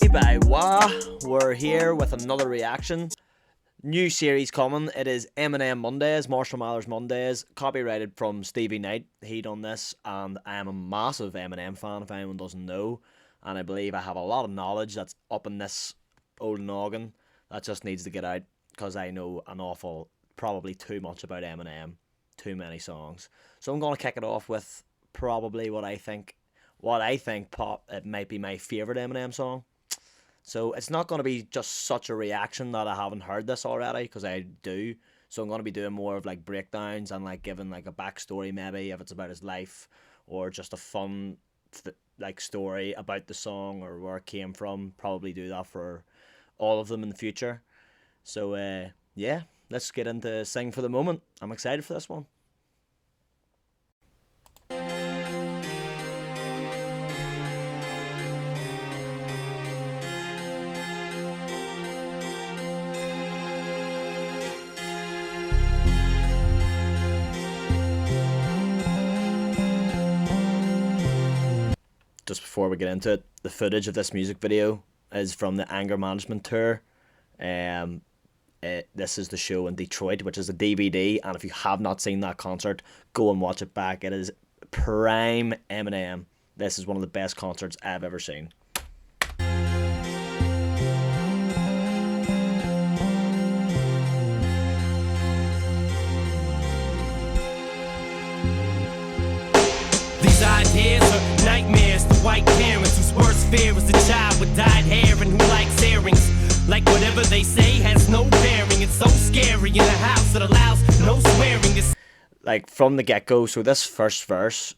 HiBaWa, we're here with another reaction. New series coming. It is Eminem Mondays, Marshall Mathers Mondays, copyrighted from Stevie Knight. He done this, and I am a massive Eminem fan, if anyone doesn't know. And I believe I have a lot of knowledge that's up in this old noggin that just needs to get out, because I know an awful, probably too much about Eminem, too many songs. So I'm going to kick it off with probably what I think it might be my favourite Eminem song. So it's not going to be just such a reaction that I haven't heard this already, because I do. So I'm going to be doing more of like breakdowns and like giving like a backstory, maybe if it's about his life, or just a fun like story about the song or where it came from. Probably do that for all of them in the future. So yeah, let's get into Sing for the Moment. I'm excited for this one. Just before we get into it, the footage of this music video is from the Anger Management Tour. This is the show in Detroit, which is a DVD, and if you have not seen that concert, go and watch it back. It is prime Eminem. This is one of the best concerts I've ever seen. These ideas are nightmares to white parents whose worst fear is a child with dyed hair and who likes earrings. Like whatever they say has no bearing. It's so scary in a house that allows no swearing. It's like from the get-go. So this first verse,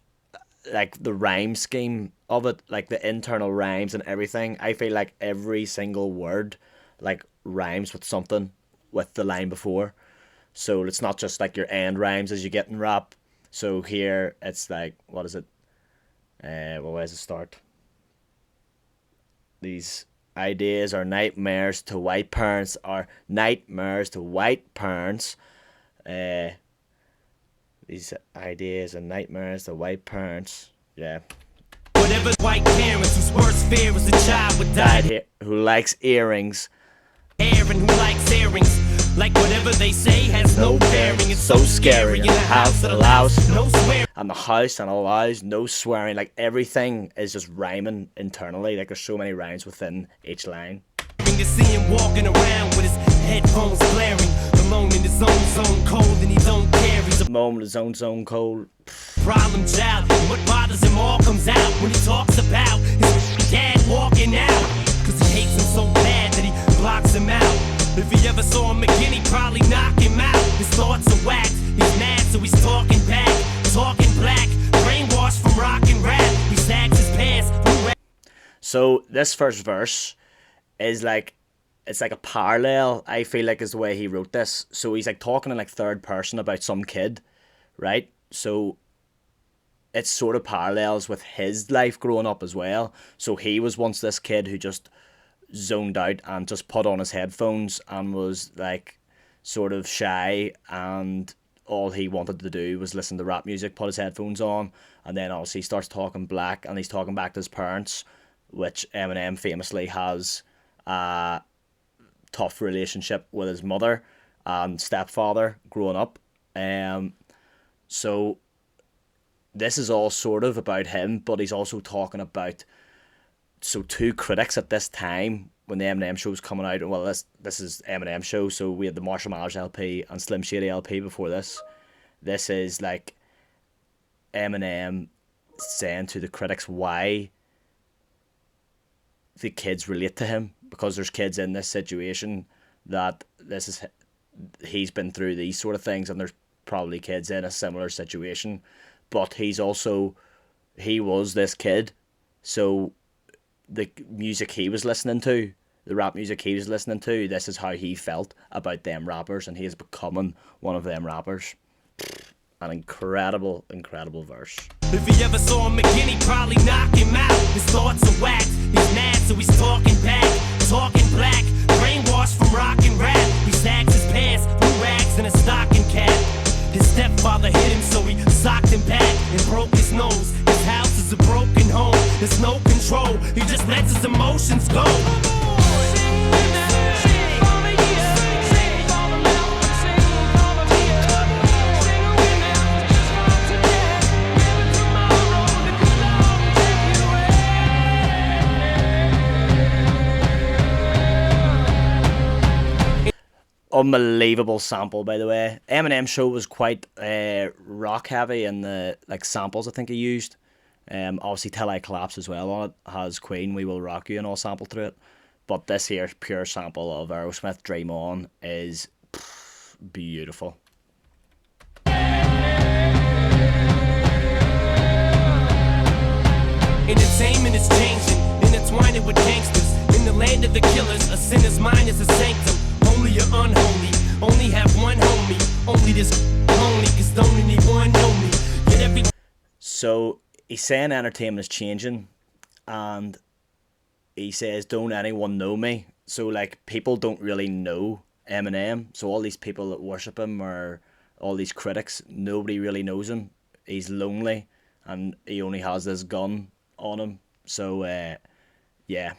like the rhyme scheme of it, like the internal rhymes and everything, I feel like every single word like rhymes with something with the line before. So it's not just like your end rhymes as you get in rap. So here it's like, what is it? Well, where does it start? These ideas are nightmares to white parents, are nightmares to white parents. These ideas are nightmares to white parents. Yeah. whatever white parents whose worst fear is a child with dyed hair who likes earrings. And who likes earrings. Like whatever they say has no bearing. It's so scary in a house that allows no swearing. And the house and allows no swearing. Like everything is just rhyming internally. Like there's so many rhymes within each line. You see him walking around with his headphones blaring, alone in his own zone cold, and he don't care. He's a moment in his own zone cold. Problem child. And what bothers him all comes out when he talks about his dad walking out. Cause he hates him so bad that he blocks him out. If he ever saw him again, he'd probably knock him out. His thoughts are whacked, he's mad, so he's talking back, talking black, brainwashed from rock and rap. He sags his pants. So this first verse is like, it's like a parallel, I feel like, is the way he wrote this. So he's like talking in like third person about some kid, right? So it sort of parallels with his life growing up as well. So he was once this kid who just zoned out and just put on his headphones and was like sort of shy, and all he wanted to do was listen to rap music, put his headphones on, and then obviously he starts talking black and he's talking back to his parents, which Eminem famously has a tough relationship with his mother and stepfather growing up. So this is all sort of about him, but he's also talking about, so two critics at this time when the Eminem show was coming out, well, this is Eminem show, so we had the Marshall Mathers LP and Slim Shady LP before this. This is like Eminem saying to the critics why the kids relate to him, because there's kids in this situation that he's been through these sort of things, and there's probably kids in a similar situation, but he was this kid, so the music he was listening to, the rap music he was listening to, this is how he felt about them rappers, and he is becoming one of them rappers. An incredible, incredible verse. If he ever saw him again, he'd probably knock him out. His thoughts are whacked, he's mad, so he's talking back, talking black, brainwashed from rock and rap. He sags his pants, blue rags, and a stocking cap. His stepfather hit him, so he socked him back and broke his nose. His house is a broken home, there's no control. He just lets his emotions go. Unbelievable sample, by the way. Eminem show was quite rock heavy in the like samples I think he used. Obviously Till I Collapse as well on it has Queen, We Will Rock You and all sampled through it. But this here pure sample of Aerosmith, Dream On, is beautiful. Entertainment is changing, intertwining with gangsters. In the land of the killers, a sinner's mind is a sanctum. Holy or unholy, only have one homie. Only this lonely, cause don't anyone know me. Yet every... So he's saying entertainment is changing, and he says don't anyone know me. So like people don't really know Eminem. So all these people that worship him, or all these critics, nobody really knows him. He's lonely, and he only has this gun on him. So yeah.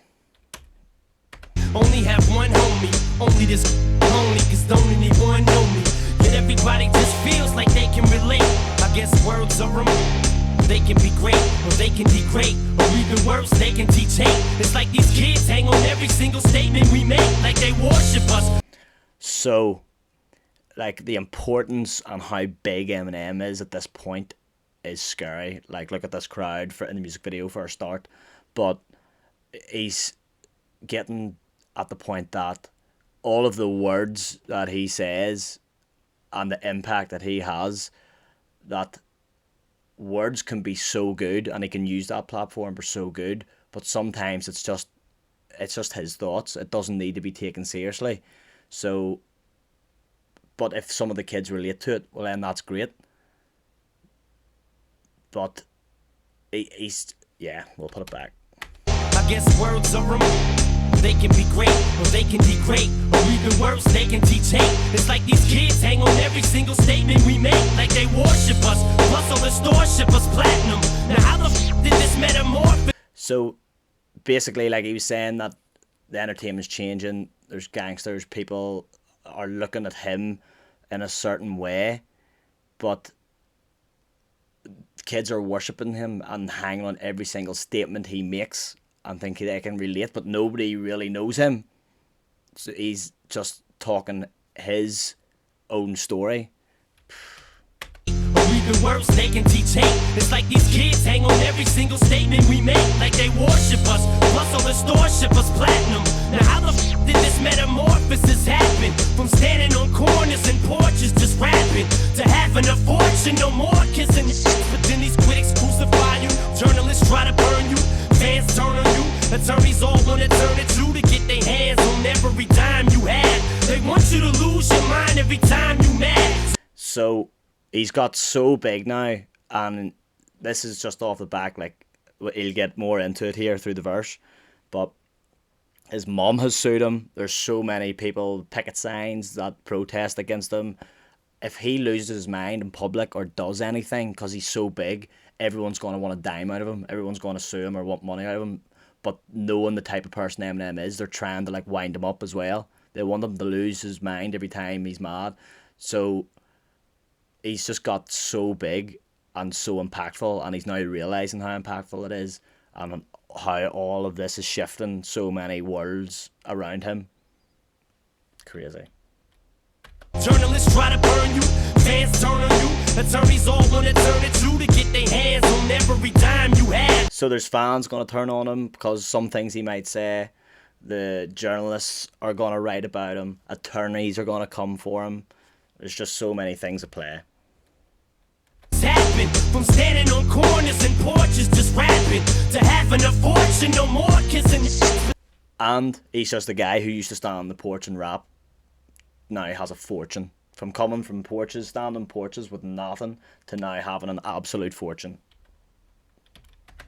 Only have one homie, only this lonely, cause don't anyone know me. Yet everybody just feels like they can relate. I guess words are removed. They can be great, or they can degrade, or even worse, they can teach hate. It's like these kids hang on every single statement we make, like they worship us. So, like, the importance and how big Eminem is at this point is scary. Like, look at this crowd in the music video for a start. But he's getting at the point that all of the words that he says and the impact that he has, that words can be so good and he can use that platform for so good, but sometimes it's just his thoughts. It doesn't need to be taken seriously. So, but if some of the kids relate to it, well then that's great. But he's, yeah, we'll put it back. I guess words are removed. They can be great, or they can degrade, or even worse, they can teach hate. It's like these kids hang on every single statement we make, like they worship us. Plus all the stores ship us platinum. Now how the f did this metamorph? So basically, like he was saying, that the entertainment's changing. There's gangsters, people are looking at him in a certain way, but kids are worshipping him and hanging on every single statement he makes and think they can relate, but nobody really knows him. So he's just talking his own story. Or even worse, they can teach hate. It's like these kids hang on every single statement we make, like they worship us. Plus all the stores ship us platinum. Now how the f did this metamorphosis happen? From standing on corners and porches just rapping, to having a fortune, no more kissing. But then these critics crucify you, journalists try to burn you, fans turn on you, attorneys all wanna turn it to get their hands on every dime you have. They want you to lose your mind every time you mad. So he's got so big now, and this is just off the back, like he'll get more into it here through the verse, but his mom has sued him. There's so many people, picket signs that protest against him. If he loses his mind in public or does anything because he's so big, everyone's going to want a dime out of him. Everyone's going to sue him or want money out of him. But knowing the type of person Eminem is, they're trying to like wind him up as well. They want him to lose his mind every time he's mad. So he's just got so big and so impactful, and he's now realising how impactful it is and how all of this is shifting so many worlds around him. Crazy. Journalists try to burn you, fans turn on you, attorneys all wanna turn it to get their hands on every dime you have. So there's fans gonna turn on him because some things he might say, the journalists are gonna write about him, attorneys are gonna come for him. There's just so many things at play. Happen from standing on corners and porches just rapping, to having a fortune, no more kissing. And he's just a guy who used to stand on the porch and rap. Now he has a fortune. From coming from porches, standing porches with nothing, to now having an absolute fortune.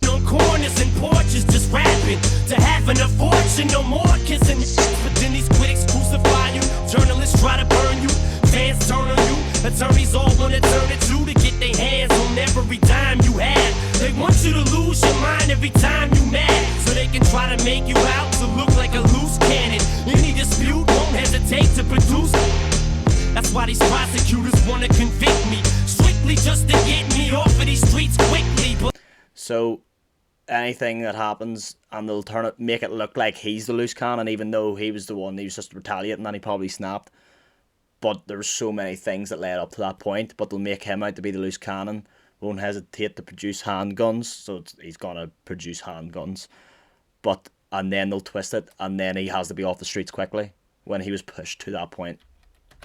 On corners and porches just rapping, to having a fortune, no more kissing. But then these critics crucify you, journalists try to burn you, fans turn on you, attorneys all wanna turn at you to get their hands on every dime you have. They want you to lose your mind every time you mad, so they can try to make you out to look like a loose cannon. Any dispute won't hesitate to produce. That's why these prosecutors wanna convict me, strictly just to get me off of these streets quickly. So anything that happens, and they'll make it look like he's the loose cannon, even though he was the one, he was just retaliating and he probably snapped. But there's so many things that led up to that point, but they'll make him out to be the loose cannon. Won't hesitate to produce handguns, so he's gonna produce handguns. And then they'll twist it, and then he has to be off the streets quickly when he was pushed to that point.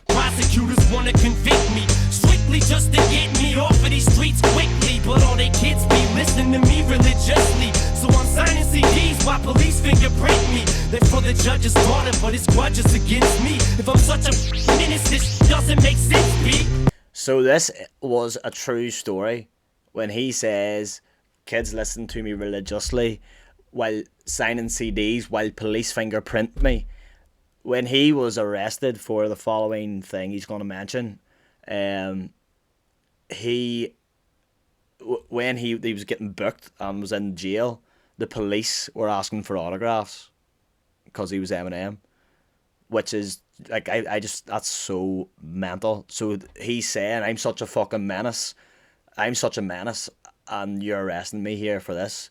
Prosecutors wanna convict me, strictly just to get me off of these streets quickly. But all they kids be listening to me religiously, so I'm signing CDs while police fingerprint me. They're for the judge's daughter, but it's grudges against me. If I'm such a menace, this doesn't make sense, B. So this was a true story when he says, kids listen to me religiously while signing CDs while police fingerprint me. When he was arrested for the following thing he's going to mention, when he was getting booked and was in jail, the police were asking for autographs because he was Eminem, which is like, that's so mental. So he's saying, I'm such a fucking menace, and you're arresting me here for this,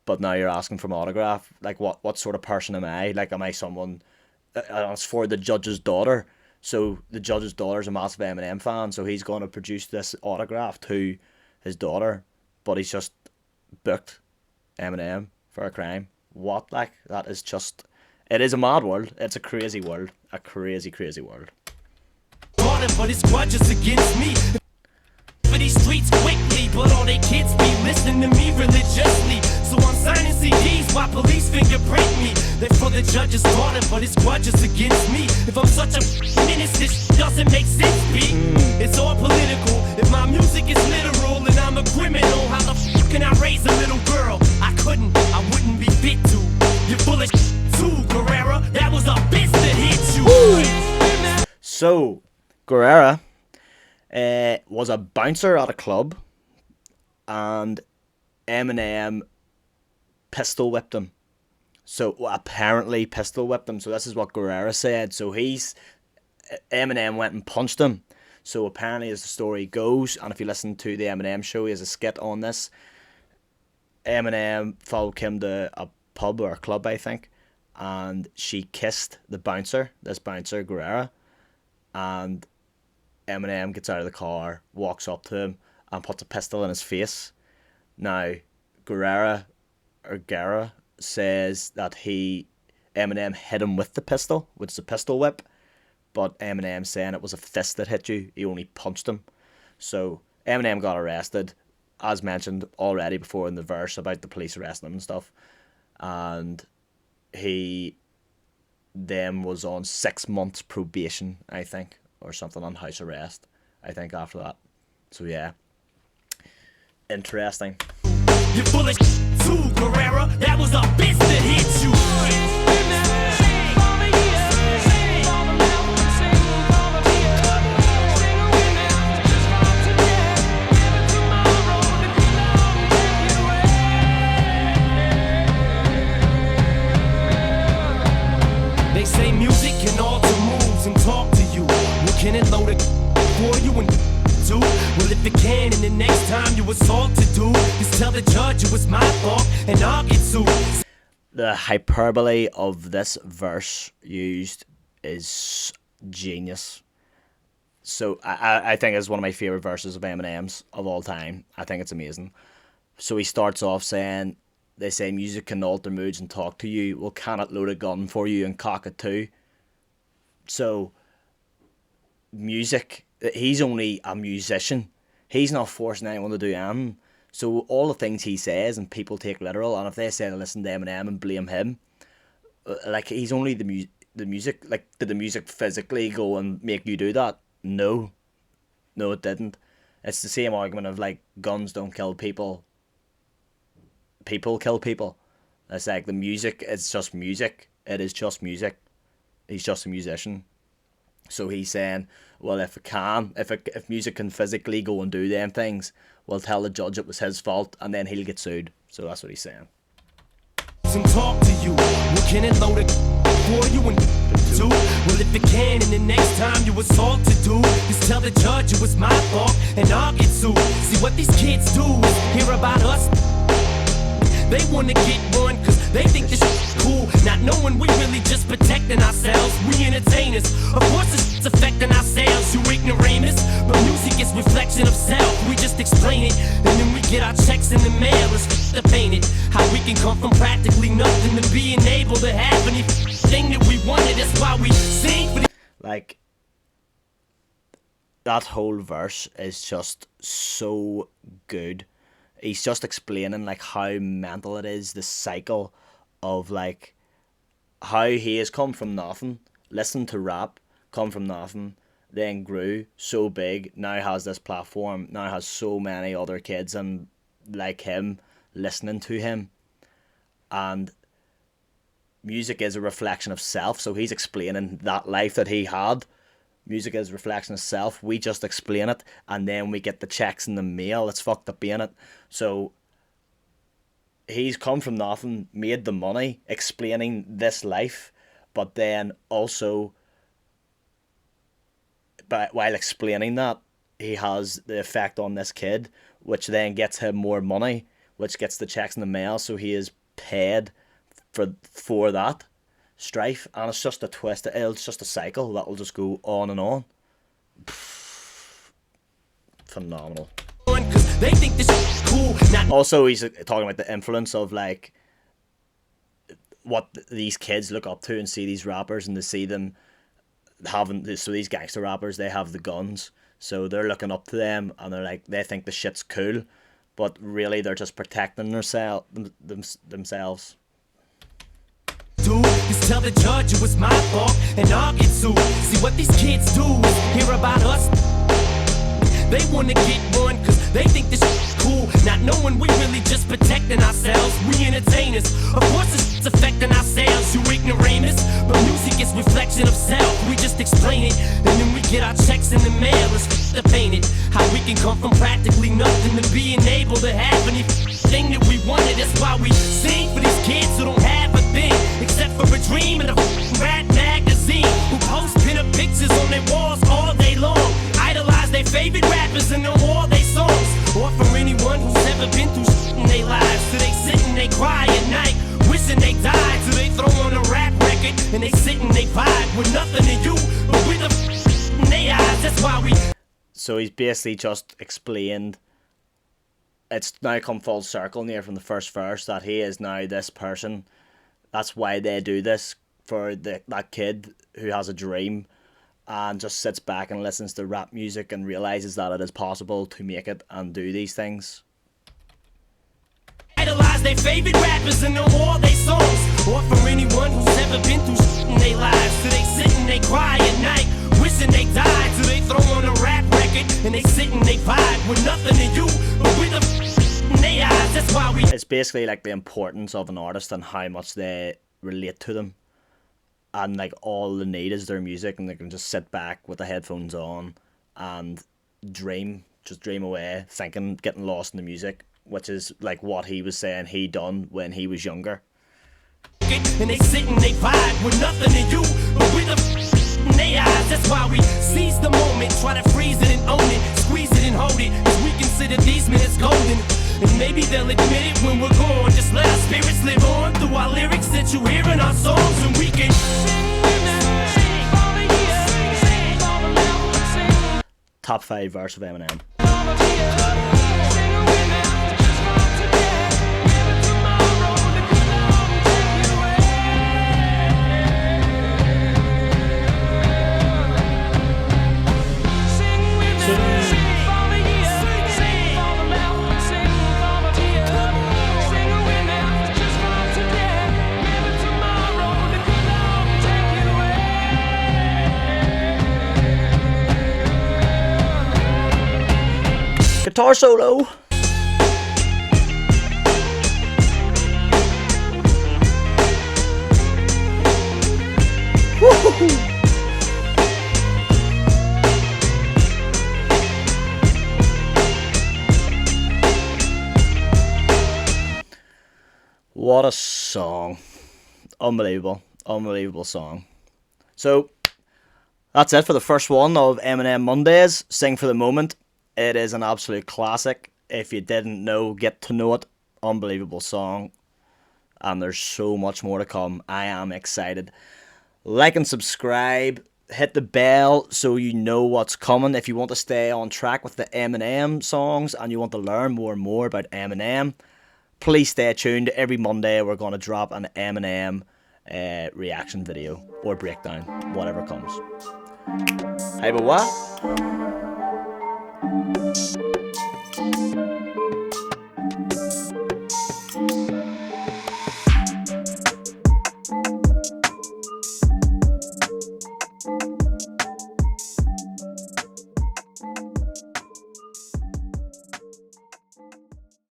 but now you're asking for an autograph. Like, what sort of person am I? Like, am I someone? It's for the judge's daughter, so the judge's daughter's a massive Eminem fan, so he's going to produce this autograph to his daughter, but he's just booked Eminem for a crime. What? Like, that is just, it is a mad world. It's a crazy world. A crazy, crazy world. But it's grudges against me for these streets quickly, but all they kids be listening to me religiously, so I'm signing CDs while police fingerprint me. They're for the judge's daughter, but it's grudges against me. If I'm such a menace, this doesn't make sense, B. It's all political. If my music is literal and I'm a criminal, how the f can I raise a little girl? I wouldn't be fit to. You're full of too, Guerrera. That was a bitch that hit you. So, Guerrera was a bouncer at a club, and Eminem pistol whipped him. So apparently pistol whipped him. So this is what Guerrera said. So Eminem went and punched him. So apparently, as the story goes, and if you listen to the Eminem show, he has a skit on this. Eminem followed him to a pub or a club, I think, and she kissed the bouncer, this bouncer Guerrera, and Eminem gets out of the car, walks up to him, and puts a pistol in his face. Now, Guerrera says that Eminem hit him with the pistol, which is a pistol whip, but Eminem saying it was a fist that hit you, he only punched him. So Eminem got arrested, as mentioned already before in the verse about the police arresting him and stuff, and he then was on 6 months probation, I think, or something, on house arrest, I think, after that. So yeah, interesting. You're full of too, Guerrera. That was a bitch that hit you. They say music can alter moods and talk to you. Well, can it load it for you and do? Well, if it can, and the next time you assault to do, just tell the judge it was my fault and I'll get sued. The hyperbole of this verse used is genius. So I think it's one of my favourite verses of Eminem's of all time. I think it's amazing. So he starts off saying, they say music can alter moods and talk to you. Well, can it load a gun for you and cock it too? So music, he's only a musician. He's not forcing anyone to do anything. So all the things he says and people take literal, and if they say to listen to Eminem and blame him, like, he's only the music. Like, did the music physically go and make you do that? No, no, it didn't. It's the same argument of like guns don't kill people. People kill people. It's like the music. It's just music. It is just music. He's just a musician. So he's saying, well, if music can physically go and do them things, we'll tell the judge it was his fault, and then he'll get sued. So that's what he's saying. And talk to you. Well, can it load it for you and do? Well, if it can, and the next time you assault to do, just tell the judge it was my fault, and I'll get sued. See what these kids do is hear about us. They wanna get one, cause they think this shit's cool, not knowing we really just protecting ourselves. We entertainers, of course it's affecting ourselves, you ignoramus. But music is reflection of self, we just explain it, and then we get our checks in the mail. It's to paint it, how we can come from practically nothing to being able to have anything that we wanted. That's why we sing for the... Like, that whole verse is just so good. He's just explaining like how mental it is, the cycle of like how he has come from nothing, listened to rap, come from nothing, then grew so big, now has this platform, now has so many other kids and like him listening to him. And music is a reflection of self, so he's explaining that life that he had. Music is a reflection of self. We just explain it, and then we get the checks in the mail. It's fucked up being it. So he's come from nothing, made the money, explaining this life, but then also, but while explaining that, he has the effect on this kid, which then gets him more money, which gets the checks in the mail. So he is paid for that strife, and it's just a twist. It's just a cycle that will just go on and on. Phenomenal. They think this is cool. Also, he's talking about the influence of like what these kids look up to and see these rappers, and they see them having this. So these gangster rappers, they have the guns, so they're looking up to them, and they're like, they think the shit's cool, but really they're just protecting themselves. Just tell the judge it was my fault, and I'll get sued. See what these kids do is hear about us. They wanna get one, cause they think this shit's cool, not knowing we really just protecting ourselves. We entertainers, of course it's affecting ourselves, you ignoramus. But music is reflection of self, we just explain it, and then we get our checks in the mail. It's to paint it, how we can come from practically nothing to being able to have anything that we wanted. That's why we sing for these kids who don't have a thing, except for a dream and a rat magazine, who post pin-up pictures on their walls all day long, idolize their favorite rappers and know all their songs. Or for anyone who's ever been through shit in their lives, so they sit and they cry at night, wishing they died. So they throw on a rap record and they sit and they vibe with nothing to you but with a in their eyes. That's why we... So he's basically just explained, it's now come full circle near from the first verse, that he is now this person. That's why they do this, for that kid who has a dream and just sits back and listens to rap music and realizes that it is possible to make it and do these things. Idolize their favorite rappers and know all their songs. Or for anyone who's ever been through shit in their lives, so they sit and they cry at night, wishing they died. So they throw on a rap record and they sit and they vibe with nothing to you but with a in their eyes. That's why we... It's basically like the importance of an artist and how much they relate to them. And like all they need is their music, and they can just sit back with the headphones on and dream away, thinking, getting lost in the music, which is like what he was saying he done when he was younger. And they sit and they vibe with nothing to you but with a in their eyes. That's why we seize the moment, try to freeze it and own it, squeeze it and hold it, as we consider these minutes golden. And maybe they'll admit it when we're gone. Just let our spirits live on through our lyrics that you hear in our songs, and we can Top 5 verse of Eminem. guitar solo. Woo-hoo-hoo. What a song. Unbelievable. Unbelievable song. So, that's it for the first one of Eminem Mondays. Sing for the Moment. It is an absolute classic. If you didn't know, get to know it. Unbelievable song. And there's so much more to come. I am excited. Like and subscribe. Hit the bell so you know what's coming. If you want to stay on track with the Eminem songs and you want to learn more and more about Eminem, please stay tuned. Every Monday we're going to drop an Eminem reaction video or breakdown, whatever comes. HiBaWa.